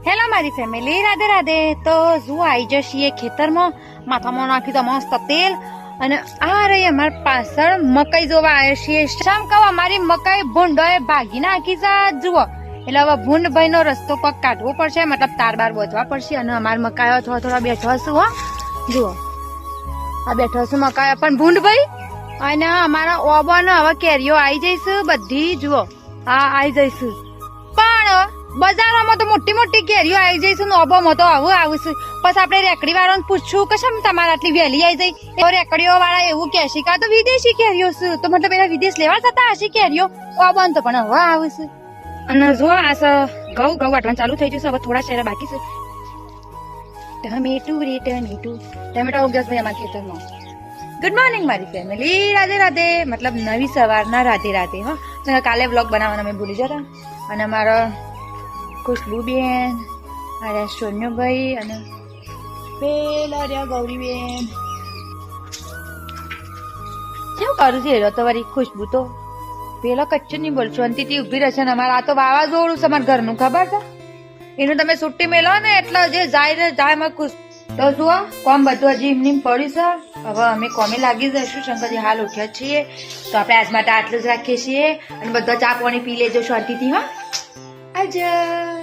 Hello મારી family, Radhe Radhe. તો જુઓ આવી જશે ખેતરમાં, માથામાં નાખી તો મસ્ત તેલ. અને આ રહી અમારી પાછળ મકાઈ જોવા આવ્યા છીએ. શમ કહું, અમારી મકાઈ ભૂંડોએ ભાગી નાખી છે. જુઓ, એટલે હવે ભૂંડભાઈ નો રસ્તો પગ કાઢવો પડશે, મતલબ તાર બાર બોધવા પડશે. અને અમારી મકાઈઓ થોડા બેઠો હશું. હો જુઓ, આ બેઠો હશું મકાઈ પણ ભૂંડભાઈ. અને અમારા ઓબો ને હવે કેરીઓ આવી જઈશું બધી. જુઓ, હા આવી જઈશું. પણ બજારોમાં તો મોટી મોટી કેરીઓ આવી જઈશું ને ઓબોમાં તો આવું આવીશું. પછી આપણે રેકડી વાળાને પૂછશું કે શેમ તમારે આટલી વહેલી આવી જઈ. રેકડીઓ વાળા એવું કહેશે કે તો વિદેશી કેરીઓ છે, તો મતલબ એના વિદેશ લેવા થતા હશે કેરીઓ ઓબોન. તો પણ હવે આવીશું. અને જો આ ઘઉં વાટવાનું ચાલુ થઈ જશે. હવે થોડા શેરા બાકી છે. ટમેટું રે ટમેટું, ટમેટા ઉગ્યા ભાઈ અમારા ખેતરમાં. ગુડ મોર્નિંગ મારી ફેમિલી, રાધે રાધે. મતલબ નવી સવારના રાધે રાધે. હા, કાલે વ્લોગ બનાવવાના મેં ભૂલી જતા. અને મારા ખુશ્બુબેન, આ સોન્યુભાઈ અને પેલા રહ્યા ગૌરીબેન. શું કરું છે એરો તો વળી ખુશ્બુ તો પેલો કચ્છું નહીં બોલ, શાંતિથી ઉભી રહેશે. ને અમારે આ તો વાવાઝોડું છે અમારા ઘરનું, ખબર છે. એનું તમે છુટ્ટી મેલો ને એટલે જે જાય ને જાય માં ખુશ. તો જુઓ, કોમ બધું હજી એમની પડ્યું છે. હવે અમે કોમે લાગી જઈશું. શંકરજી હાલ ઉઠ્યા છીએ, તો આપણે આજ માટે આટલું જ રાખીએ છીએ. અને બધા ચા પાણી પી લેજો શાંતિથી. હા, આજા.